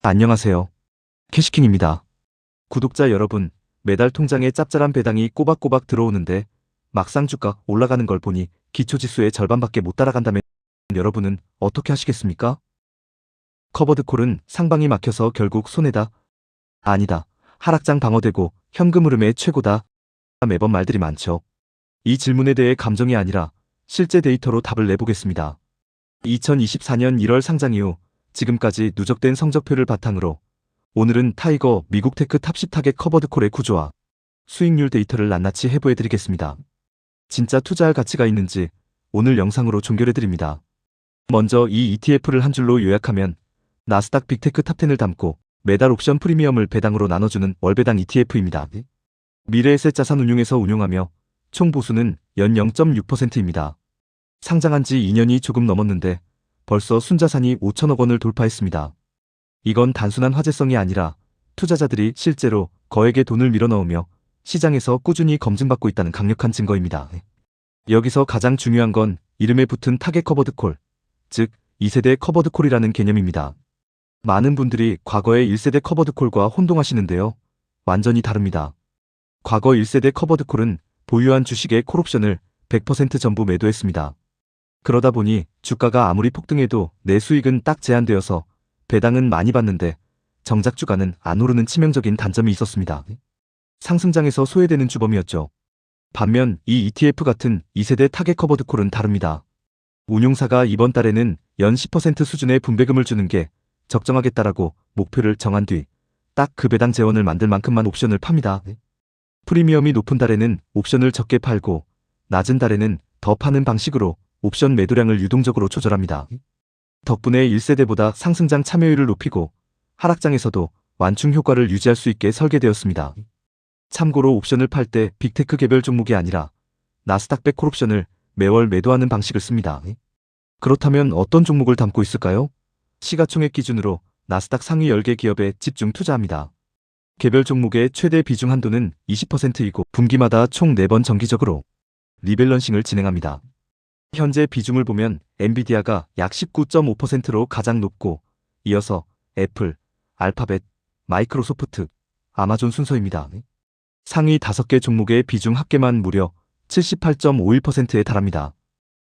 안녕하세요. 캐시킹입니다. 구독자 여러분, 매달 통장에 짭짤한 배당이 꼬박꼬박 들어오는데 막상 주가 올라가는 걸 보니 기초지수의 절반밖에 못 따라간다면 여러분은 어떻게 하시겠습니까? 커버드콜은 상방이 막혀서 결국 손해다. 아니다. 하락장 방어되고 현금 흐름의 최고다. 매번 말들이 많죠. 이 질문에 대해 감정이 아니라 실제 데이터로 답을 내보겠습니다. 2024년 1월 상장 이후 지금까지 누적된 성적표를 바탕으로 오늘은 타이거 미국 테크 탑10 타겟 커버드콜의 구조와 수익률 데이터를 낱낱이 해부해드리겠습니다. 진짜 투자할 가치가 있는지 오늘 영상으로 종결해드립니다. 먼저 이 ETF를 한 줄로 요약하면 나스닥 빅테크 탑10을 담고 매달 옵션 프리미엄을 배당으로 나눠주는 월배당 ETF입니다. 미래에셋 자산 운용에서 운용하며 총 보수는 연 0.6%입니다. 상장한 지 2년이 조금 넘었는데 벌써 순자산이 5천억 원을 돌파했습니다. 이건 단순한 화제성이 아니라 투자자들이 실제로 거액의 돈을 밀어넣으며 시장에서 꾸준히 검증받고 있다는 강력한 증거입니다. 여기서 가장 중요한 건 이름에 붙은 타겟 커버드콜, 즉 2세대 커버드콜이라는 개념입니다. 많은 분들이 과거의 1세대 커버드콜과 혼동하시는데요. 완전히 다릅니다. 과거 1세대 커버드콜은 보유한 주식의 콜옵션을 100% 전부 매도했습니다. 그러다 보니 주가가 아무리 폭등해도 내 수익은 딱 제한되어서 배당은 많이 받는데 정작 주가는 안 오르는 치명적인 단점이 있었습니다. 상승장에서 소외되는 주범이었죠. 반면 이 ETF 같은 2세대 타겟 커버드콜은 다릅니다. 운용사가 이번 달에는 연 10% 수준의 분배금을 주는 게 적정하겠다라고 목표를 정한 뒤 딱 그 배당 재원을 만들 만큼만 옵션을 팝니다. 프리미엄이 높은 달에는 옵션을 적게 팔고 낮은 달에는 더 파는 방식으로 옵션 매도량을 유동적으로 조절합니다. 덕분에 1세대보다 상승장 참여율을 높이고 하락장에서도 완충 효과를 유지할 수 있게 설계되었습니다. 참고로 옵션을 팔 때 빅테크 개별 종목이 아니라 나스닥 백 콜옵션을 매월 매도하는 방식을 씁니다. 그렇다면 어떤 종목을 담고 있을까요? 시가총액 기준으로 나스닥 상위 10개 기업에 집중 투자합니다. 개별 종목의 최대 비중 한도는 20%이고 분기마다 총 4번 정기적으로 리밸런싱을 진행합니다. 현재 비중을 보면 엔비디아가 약 19.5%로 가장 높고 이어서 애플, 알파벳, 마이크로소프트, 아마존 순서입니다. 상위 5개 종목의 비중 합계만 무려 78.51%에 달합니다.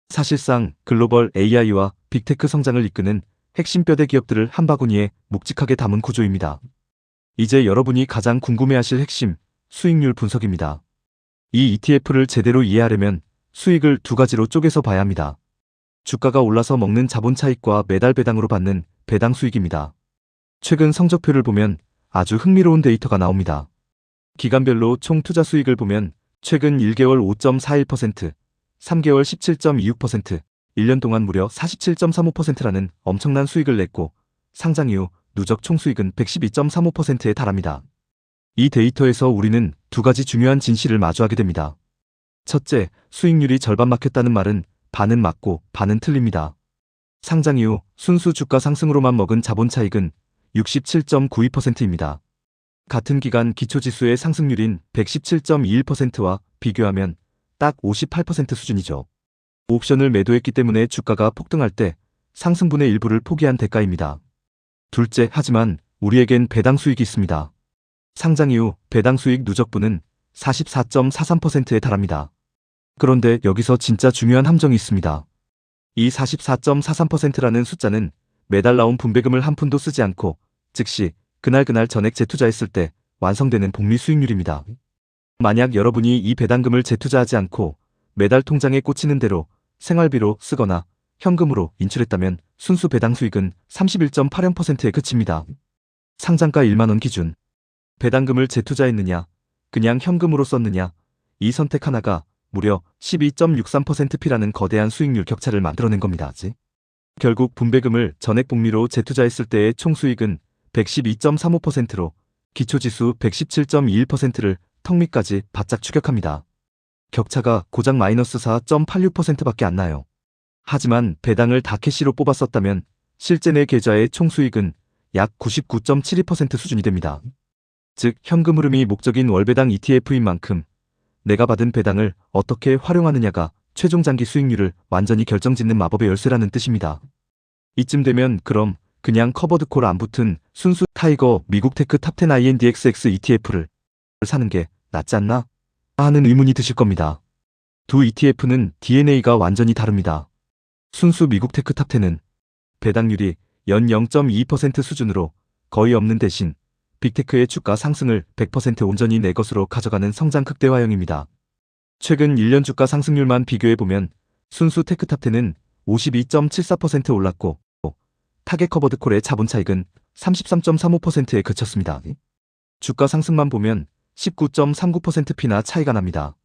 사실상 글로벌 AI와 빅테크 성장을 이끄는 핵심 뼈대 기업들을 한 바구니에 묵직하게 담은 구조입니다. 이제 여러분이 가장 궁금해하실 핵심, 수익률 분석입니다. 이 ETF를 제대로 이해하려면 수익을 두 가지로 쪼개서 봐야 합니다. 주가가 올라서 먹는 자본 차익과 매달 배당으로 받는 배당 수익입니다. 최근 성적표를 보면 아주 흥미로운 데이터가 나옵니다. 기간별로 총 투자 수익을 보면 최근 1개월 5.41%, 3개월 17.26%, 1년 동안 무려 47.35%라는 엄청난 수익을 냈고 상장 이후 누적 총 수익은 112.35%에 달합니다. 이 데이터에서 우리는 두 가지 중요한 진실을 마주하게 됩니다. 첫째, 수익률이 절반 막혔다는 말은 반은 맞고 반은 틀립니다. 상장 이후 순수 주가 상승으로만 먹은 자본 차익은 67.92%입니다. 같은 기간 기초지수의 상승률인 117.21%와 비교하면 딱 58% 수준이죠. 옵션을 매도했기 때문에 주가가 폭등할 때 상승분의 일부를 포기한 대가입니다. 둘째, 하지만 우리에겐 배당 수익이 있습니다. 상장 이후 배당 수익 누적분은 44.43%에 달합니다. 그런데 여기서 진짜 중요한 함정이 있습니다. 이 44.43%라는 숫자는 매달 나온 분배금을 한 푼도 쓰지 않고 즉시 그날 전액 재투자했을 때 완성되는 복리 수익률입니다. 만약 여러분이 이 배당금을 재투자하지 않고 매달 통장에 꽂히는 대로 생활비로 쓰거나 현금으로 인출했다면 순수 배당 수익은 31.80%에 그칩니다. 상장가 1만원 기준. 배당금을 재투자했느냐, 그냥 현금으로 썼느냐, 이 선택 하나가 무려 12.63%P라는 거대한 수익률 격차를 만들어낸 겁니다. 결국 분배금을 전액 복리로 재투자했을 때의 총 수익은 112.35%로 기초지수 117.21%를 턱 밑까지 바짝 추격합니다. 격차가 고작 마이너스 4.86%밖에 안 나요. 하지만 배당을 다 캐시로 뽑아 썼다면 실제 내 계좌의 총 수익은 약 99.72% 수준이 됩니다. 즉 현금 흐름이 목적인 월배당 ETF인 만큼 내가 받은 배당을 어떻게 활용하느냐가 최종 장기 수익률을 완전히 결정짓는 마법의 열쇠라는 뜻입니다. 이쯤 되면 그럼 그냥 커버드콜 안 붙은 순수 타이거 미국 테크 탑10 INDXX ETF를 사는 게 낫지 않나? 하는 의문이 드실 겁니다. 두 ETF는 DNA가 완전히 다릅니다. 순수 미국 테크 탑10은 배당률이 연 0.2% 수준으로 거의 없는 대신 빅테크의 주가 상승을 100% 온전히 내 것으로 가져가는 성장 극대화형입니다. 최근 1년 주가 상승률만 비교해보면 순수 테크탑10은 52.74% 올랐고 타겟 커버드콜의 자본 차익은 33.35%에 그쳤습니다. 주가 상승만 보면 19.39%P나 차이가 납니다.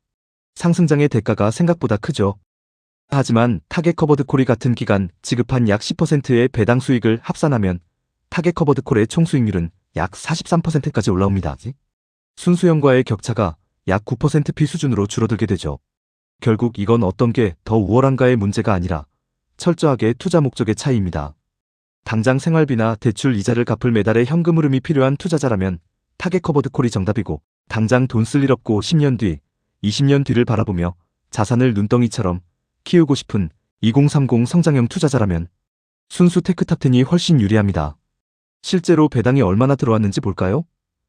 상승장의 대가가 생각보다 크죠. 하지만 타겟 커버드콜이 같은 기간 지급한 약 10%의 배당 수익을 합산하면 타겟 커버드콜의 총 수익률은 약 43%까지 올라옵니다. 순수형과의 격차가 약 9%P 수준으로 줄어들게 되죠. 결국 이건 어떤 게 더 우월한가의 문제가 아니라 철저하게 투자 목적의 차이입니다. 당장 생활비나 대출 이자를 갚을 매달의 현금 흐름이 필요한 투자자라면 타겟 커버드콜이 정답이고, 당장 돈 쓸 일 없고 10년 뒤, 20년 뒤를 바라보며 자산을 눈덩이처럼 키우고 싶은 2030 성장형 투자자라면 순수 테크탑10이 훨씬 유리합니다. 실제로 배당이 얼마나 들어왔는지 볼까요?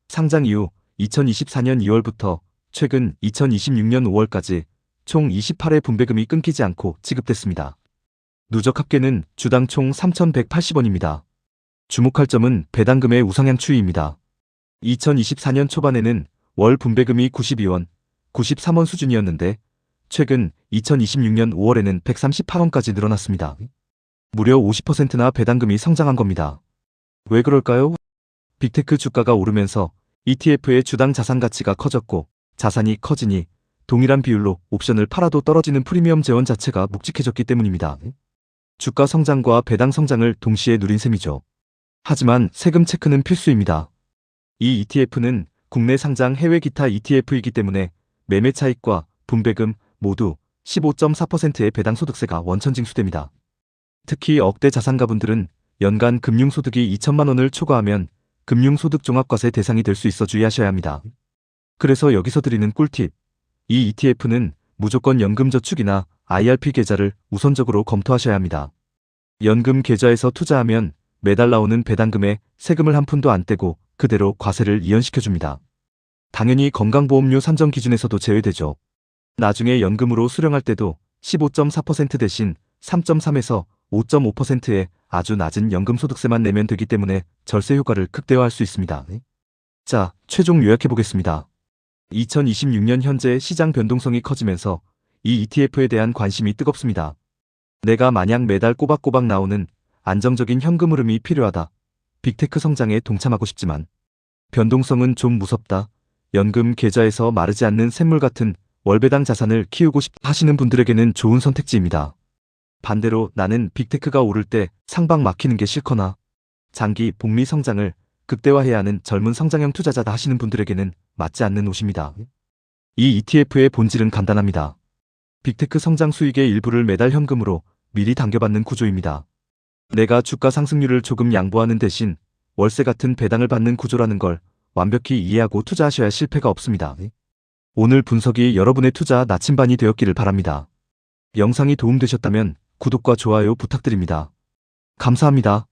상장 이후 2024년 2월부터 최근 2026년 5월까지 총 28회 분배금이 끊기지 않고 지급됐습니다. 누적 합계는 주당 총 3,180원입니다. 주목할 점은 배당금의 우상향 추이입니다. 2024년 초반에는 월 분배금이 92원, 93원 수준이었는데 최근 2026년 5월에는 138원까지 늘어났습니다. 무려 50%나 배당금이 성장한 겁니다. 왜 그럴까요? 빅테크 주가가 오르면서 ETF의 주당 자산 가치가 커졌고, 자산이 커지니 동일한 비율로 옵션을 팔아도 떨어지는 프리미엄 재원 자체가 묵직해졌기 때문입니다. 주가 성장과 배당 성장을 동시에 누린 셈이죠. 하지만 세금 체크는 필수입니다. 이 ETF는 국내 상장 해외 기타 ETF이기 때문에 매매 차익과 분배금 모두 15.4%의 배당 소득세가 원천 징수됩니다. 특히 억대 자산가분들은 연간 금융소득이 2천만 원을 초과하면 금융소득종합과세 대상이 될 수 있어 주의하셔야 합니다. 그래서 여기서 드리는 꿀팁. 이 ETF는 무조건 연금저축이나 IRP 계좌를 우선적으로 검토하셔야 합니다. 연금 계좌에서 투자하면 매달 나오는 배당금에 세금을 한 푼도 안 떼고 그대로 과세를 이연시켜줍니다. 당연히 건강보험료 산정 기준에서도 제외되죠. 나중에 연금으로 수령할 때도 15.4% 대신 3.3에서 5.5%의 아주 낮은 연금소득세만 내면 되기 때문에 절세 효과를 극대화할 수 있습니다. 자, 최종 요약해보겠습니다. 2026년 현재 시장 변동성이 커지면서 이 ETF에 대한 관심이 뜨겁습니다. 내가 만약 매달 꼬박꼬박 나오는 안정적인 현금 흐름이 필요하다. 빅테크 성장에 동참하고 싶지만 변동성은 좀 무섭다. 연금 계좌에서 마르지 않는 샘물 같은 월배당 자산을 키우고 싶다 하시는 분들에게는 좋은 선택지입니다. 반대로 나는 빅테크가 오를 때 상방 막히는 게 싫거나 장기 복리 성장을 극대화해야 하는 젊은 성장형 투자자다 하시는 분들에게는 맞지 않는 옷입니다. 이 ETF의 본질은 간단합니다. 빅테크 성장 수익의 일부를 매달 현금으로 미리 당겨받는 구조입니다. 내가 주가 상승률을 조금 양보하는 대신 월세 같은 배당을 받는 구조라는 걸 완벽히 이해하고 투자하셔야 실패가 없습니다. 오늘 분석이 여러분의 투자 나침반이 되었기를 바랍니다. 영상이 도움되셨다면 구독과 좋아요 부탁드립니다. 감사합니다.